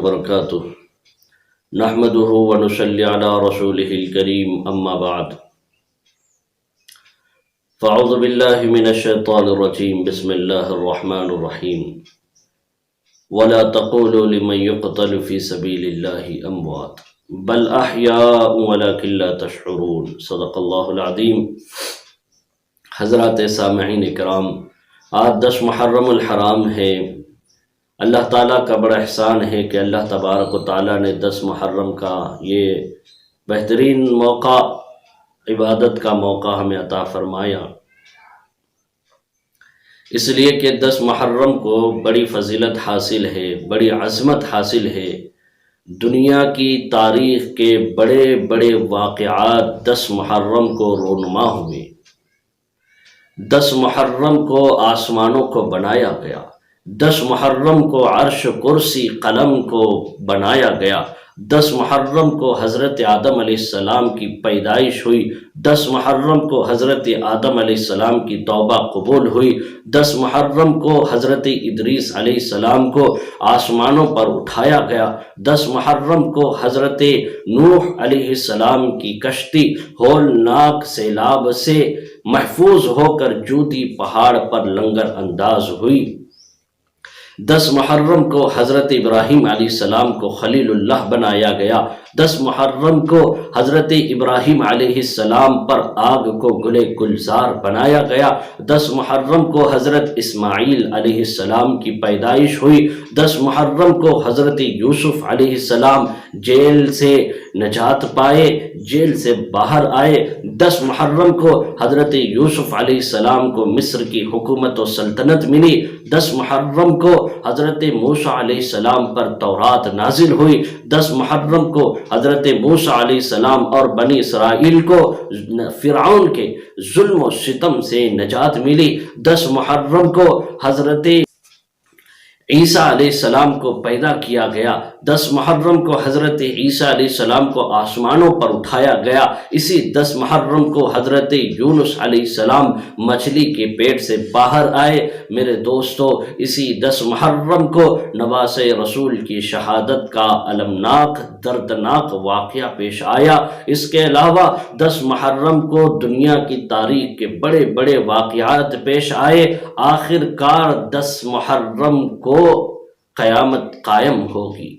وبركاته نحمده ونصلي على رسوله الكريم أما بعد فأعوذ بالله من الشيطان الرجيم بسم الله الرحمن الرحيم ولا تقولوا لمن يقتل في سبيل الله أموات بل أحياء ولكن لا تشعرون صدق اللہ العظیم۔ حضرات سامعین کرام، آج 10 محرم الحرام ہے۔ اللہ تعالیٰ کا بڑا احسان ہے کہ اللہ تبارک و تعالیٰ نے 10 محرم کا یہ بہترین موقع، عبادت کا موقع ہمیں عطا فرمایا، اس لیے کہ 10 محرم کو بڑی فضیلت حاصل ہے، بڑی عظمت حاصل ہے۔ دنیا کی تاریخ کے بڑے بڑے واقعات 10 محرم کو رونما ہوئے۔ 10 محرم کو آسمانوں کو بنایا گیا، 10 محرم کو عرش کرسی قلم کو بنایا گیا، 10 محرم کو حضرت آدم علیہ السلام کی پیدائش ہوئی، 10 محرم کو حضرت آدم علیہ السلام کی توبہ قبول ہوئی، 10 محرم کو حضرت ادریس علیہ السلام کو آسمانوں پر اٹھایا گیا، 10 محرم کو حضرت نوح علیہ السلام کی کشتی ہولناک سیلاب سے محفوظ ہو کر جودی پہاڑ پر لنگر انداز ہوئی، 10 محرم کو حضرت ابراہیم علیہ السلام کو خلیل اللہ بنایا گیا، 10 محرم کو حضرت ابراہیم علیہ السلام پر آگ کو گلے گلزار بنایا گیا، 10 محرم کو حضرت اسماعیل علیہ السلام کی پیدائش ہوئی، 10 محرم کو حضرت یوسف علیہ السلام جیل سے نجات پائے، جیل سے باہر آئے، 10 محرم کو حضرت یوسف علیہ السلام کو مصر کی حکومت و سلطنت ملی، 10 محرم کو حضرت موسیٰ علیہ السلام پر تورات نازل ہوئی، 10 محرم کو حضرت موسیٰ علیہ السلام اور بنی اسرائیل کو فرعون کے ظلم و ستم سے نجات ملی، 10 محرم کو حضرت عیسیٰ علیہ السلام کو پیدا کیا گیا، 10 محرم کو حضرت عیسیٰ علیہ السلام کو آسمانوں پر اٹھایا گیا، اسی 10 محرم کو حضرت یونس علیہ السلام مچھلی کے پیٹ سے باہر آئے۔ میرے دوستو، اسی 10 محرم کو نواس رسول کی شہادت کا المناک دردناک واقعہ پیش آیا۔ اس کے علاوہ 10 محرم کو دنیا کی تاریخ کے بڑے بڑے واقعات پیش آئے۔ آخر کار 10 محرم کو قیامت قائم ہوگی۔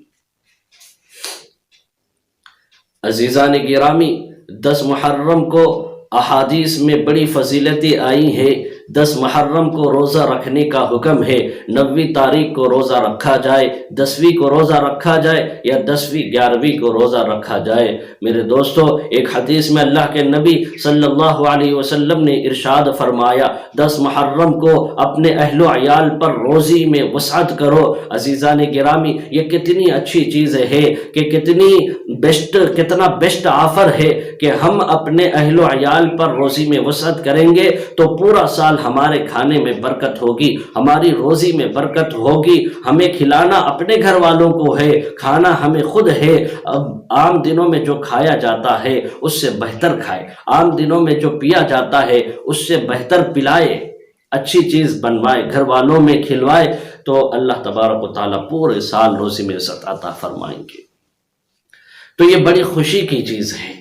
عزیزان گرامی، 10 محرم کو احادیث میں بڑی فضیلتیں آئی ہیں۔ 10 محرم کو روزہ رکھنے کا حکم ہے، 9ویں تاریخ کو روزہ رکھا جائے، 10ویں کو روزہ رکھا جائے یا 10ویں 11ویں کو روزہ رکھا جائے۔ میرے دوستو، ایک حدیث میں اللہ کے نبی صلی اللہ علیہ وسلم نے ارشاد فرمایا، 10 محرم کو اپنے اہل و عیال پر روزی میں وسعت کرو۔ عزیزان گرامی، یہ کتنی اچھی چیز ہے کہ کتنا بیسٹ آفر ہے کہ ہم اپنے اہل و عیال پر روزی میں وسعت کریں گے تو پورا سال ہمارے کھانے میں برکت ہوگی، ہماری روزی میں برکت ہوگی۔ ہمیں کھلانا اپنے گھر والوں کو ہے، کھانا ہمیں خود ہے۔ اب عام دنوں میں جو کھایا جاتا ہے اس سے بہتر کھائے، عام دنوں میں جو پیا جاتا ہے اس سے بہتر پلائے، اچھی چیز بنوائے، گھر والوں میں کھلوائے، تو اللہ تبارک و تعالیٰ پورے سال روزی میں عزت عطا فرمائیں گے۔ تو یہ بڑی خوشی کی چیز ہے۔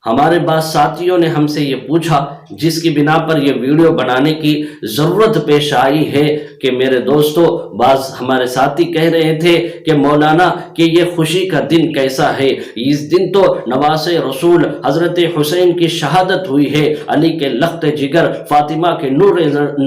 ہمارے بعض ساتھیوں نے ہم سے یہ پوچھا، جس کی بنا پر یہ ویڈیو بنانے کی ضرورت پیش آئی ہے، کہ میرے دوستو، بعض ہمارے ساتھی کہہ رہے تھے کہ مولانا کہ یہ خوشی کا دن کیسا ہے؟ اس دن تو نواس رسول حضرت حسین کی شہادت ہوئی ہے، علی کے لخت جگر، فاطمہ کے نور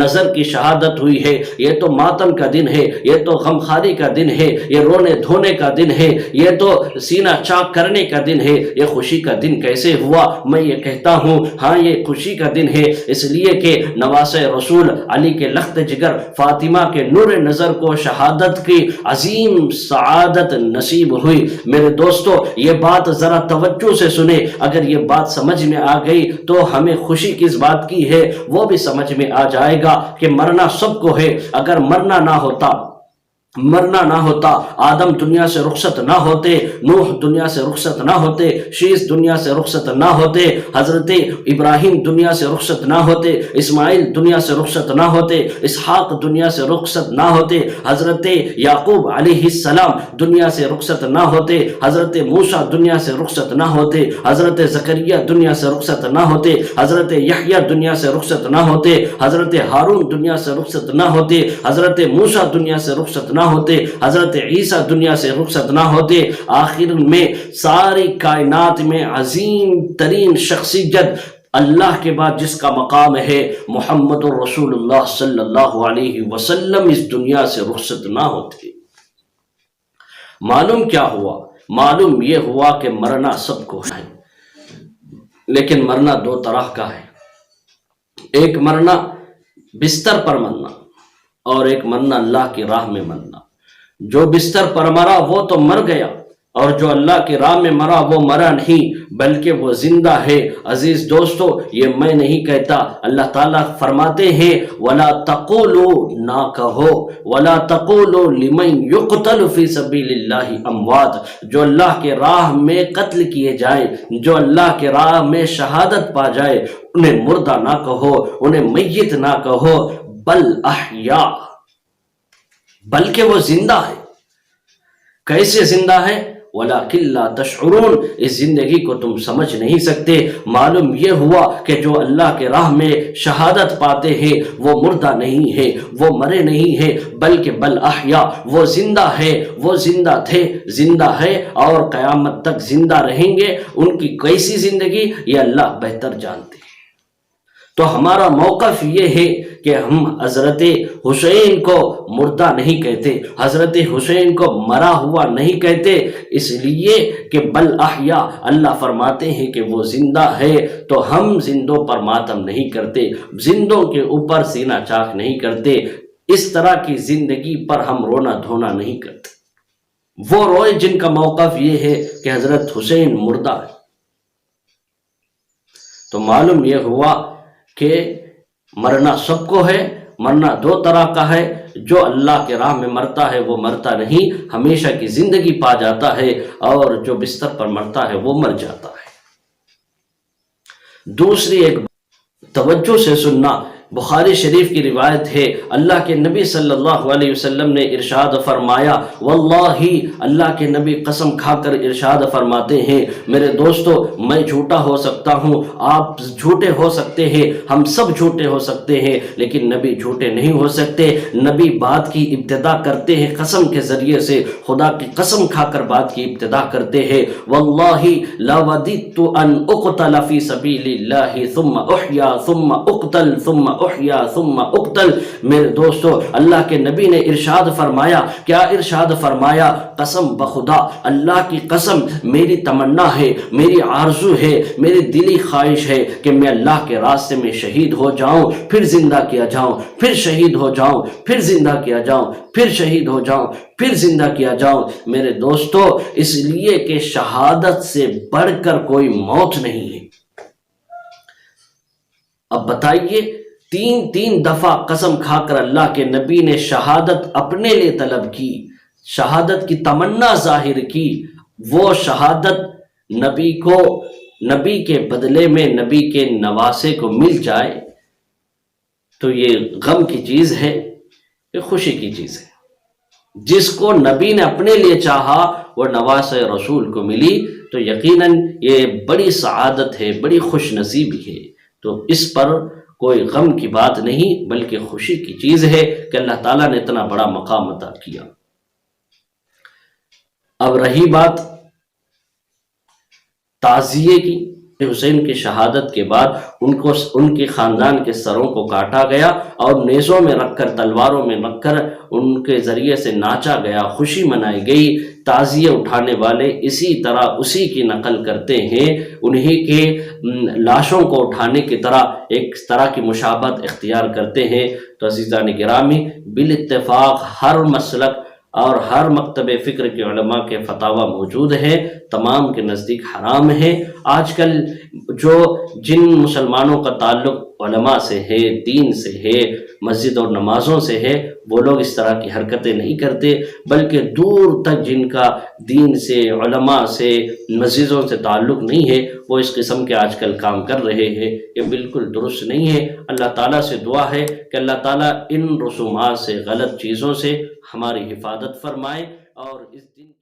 نظر کی شہادت ہوئی ہے، یہ تو ماتم کا دن ہے، یہ تو غمخواری کا دن ہے، یہ رونے دھونے کا دن ہے، یہ تو سینہ چاک کرنے کا دن ہے، یہ خوشی کا دن کیسے ہوا؟ میں یہ کہتا ہوں، ہاں یہ خوشی کا دن ہے، اس لیے کہ نواس رسول، علی کے لخت جگر، فاطمہ کے نور نظر کو شہادت کی عظیم سعادت نصیب ہوئی۔ میرے دوستو، یہ بات ذرا توجہ سے سنیں، اگر یہ بات سمجھ میں آ گئی تو ہمیں خوشی کس بات کی ہے وہ بھی سمجھ میں آ جائے گا کہ مرنا سب کو ہے۔ اگر مرنا نہ ہوتا مرنا نہ ہوتا، آدم دنیا سے رخصت نہ ہوتے، نوح دنیا سے رخصت نہ ہوتے، شیس دنیا سے رخصت نہ ہوتے، حضرت ابراہیم دنیا سے رخصت نہ ہوتے، اسماعیل دنیا سے رخصت نہ ہوتے، اسحاق دنیا سے رخصت نہ ہوتے، حضرت یعقوب علیہ السلام دنیا سے رخصت نہ ہوتے، حضرت موسیٰ دنیا سے رخصت نہ ہوتے، حضرت زکریا دنیا سے رخصت نہ ہوتے، حضرت یحییٰ دنیا سے رخصت نہ ہوتے، حضرت ہارون دنیا سے رخصت نہ ہوتے، حضرت موسیٰ دنیا سے رخصت نہ ہوتے، حضرت عیسیٰ دنیا سے رخصت نہ ہوتے، آخر میں ساری کائنات میں عظیم ترین شخصیت اللہ کے بعد جس کا مقام ہے محمد الرسول اللہ صلی اللہ علیہ وسلم اس دنیا سے رخصت نہ ہوتے۔ معلوم کیا ہوا؟ معلوم یہ ہوا کہ مرنا سب کو ہے، لیکن مرنا دو طرح کا ہے، ایک مرنا بستر پر مرنا اور ایک مرنا اللہ کی راہ میں مرنا۔ جو بستر پر مرا وہ تو مر گیا، اور جو اللہ کی راہ میں مرا وہ مرا نہیں بلکہ وہ زندہ ہے۔ عزیز دوستو، یہ میں نہیں کہتا، اللہ تعالیٰ فرماتے ہیں وَلَا تَقُولُوا، نہ کہو، وَلَا تَقُولُوا لِمَنْ يُقْتَلُ فِي سَبِيلِ اللَّهِ أَمْوَاتٌ، جو اللہ کے راہ میں قتل کیے جائیں، جو اللہ کے راہ میں شہادت پا جائے، انہیں مردہ نہ کہو، انہیں میت نہ کہو، بل احیاء، بلکہ وہ زندہ ہے۔ کیسے زندہ ہے؟ وَلَكِنْ لَا تَشْعُرُونَ، اس زندگی کو تم سمجھ نہیں سکتے۔ معلوم یہ ہوا کہ جو اللہ کے راہ میں شہادت پاتے ہیں وہ مردہ نہیں ہے، وہ مرے نہیں ہے، بلکہ بل احیاء، وہ زندہ ہے، وہ زندہ تھے، زندہ ہے اور قیامت تک زندہ رہیں گے۔ ان کی کیسی زندگی یہ اللہ بہتر جانتے ہیں۔ تو ہمارا موقف یہ ہے کہ ہم حضرت حسین کو مردہ نہیں کہتے، حضرت حسین کو مرا ہوا نہیں کہتے، اس لیے کہ بل احیاء، اللہ فرماتے ہیں کہ وہ زندہ ہے، تو ہم زندوں پر ماتم نہیں کرتے، زندوں کے اوپر سینہ چاک نہیں کرتے، اس طرح کی زندگی پر ہم رونا دھونا نہیں کرتے۔ وہ روئے جن کا موقف یہ ہے کہ حضرت حسین مردہ ہے۔ تو معلوم یہ ہوا کہ مرنا سب کو ہے، مرنا دو طرح کا ہے، جو اللہ کے راہ میں مرتا ہے وہ مرتا نہیں، ہمیشہ کی زندگی پا جاتا ہے، اور جو بستر پر مرتا ہے وہ مر جاتا ہے۔ دوسری ایک توجہ سے سننا، بخاری شریف کی روایت ہے، اللہ کے نبی صلی اللہ علیہ وسلم نے ارشاد فرمایا، واللہ، اللہ کے نبی قسم کھا کر ارشاد فرماتے ہیں، میرے دوستو، میں جھوٹا ہو سکتا ہوں، آپ جھوٹے ہو سکتے ہیں، ہم سب جھوٹے ہو سکتے ہیں، لیکن نبی جھوٹے نہیں ہو سکتے۔ نبی بات کی ابتدا کرتے ہیں قسم کے ذریعے سے، خدا کی قسم کھا کر بات کی ابتدا کرتے ہیں، واللہ لوددت ان اقتل فی سبیل اللہ ثم احیا ثم اقتل ثم احیا ثم اقتل۔ میرے دوستو، اللہ کے نبی نے ارشاد فرمایا، کیا ارشاد فرمایا؟ قسم بخدا، اللہ کی قسم، میری تمنا ہے، میری آرزو ہے، میری دلی خواہش ہے کہ میں اللہ کے راستے میں شہید ہو جاؤں، پھر زندہ کیا جاؤں، پھر شہید ہو جاؤں، پھر زندہ کیا جاؤں، پھر شہید ہو جاؤں، پھر زندہ کیا جاؤں۔ میرے دوستو، اس لیے کہ شہادت سے بڑھ کر کوئی موت نہیں ہے۔ اب بتائیے، تین دفعہ قسم کھا کر اللہ کے نبی نے شہادت اپنے لیے طلب کی، شہادت کی تمنا ظاہر کی، وہ شہادت نبی کو، نبی کے بدلے میں نبی کے نواسے کو مل جائے تو یہ غم کی چیز ہے، یہ خوشی کی چیز ہے۔ جس کو نبی نے اپنے لیے چاہا وہ نواسے رسول کو ملی تو یقیناً یہ بڑی سعادت ہے، بڑی خوش نصیبی ہے۔ تو اس پر کوئی غم کی بات نہیں بلکہ خوشی کی چیز ہے کہ اللہ تعالیٰ نے اتنا بڑا مقام عطا کیا۔ اب رہی بات تعزیے کی، حسین کی شہادت کے بعد ان کے خاندان کے سروں کو کاٹا گیا اور نیزوں میں رکھ کر، تلواروں میں رکھ کر ان کے ذریعے سے ناچا گیا، خوشی منائی گئی۔ تعزیے اٹھانے والے اسی طرح اسی کی نقل کرتے ہیں، انہی کے لاشوں کو اٹھانے کی طرح ایک طرح کی مشابہت اختیار کرتے ہیں۔ تو عزیزان گرامی، بالاتفاق ہر مسلک اور ہر مکتب فکر کے علماء کے فتاوی موجود ہیں، تمام کے نزدیک حرام ہے۔ آج کل جن مسلمانوں کا تعلق علماء سے ہے، دین سے ہے، مسجد اور نمازوں سے ہے، وہ لوگ اس طرح کی حرکتیں نہیں کرتے، بلکہ دور تک جن کا دین سے، علماء سے، مسجدوں سے تعلق نہیں ہے، وہ اس قسم کے آج کل کام کر رہے ہیں۔ یہ بالکل درست نہیں ہے۔ اللہ تعالیٰ سے دعا ہے کہ اللہ تعالیٰ ان رسومات سے، غلط چیزوں سے ہماری حفاظت فرمائے، اور اس دن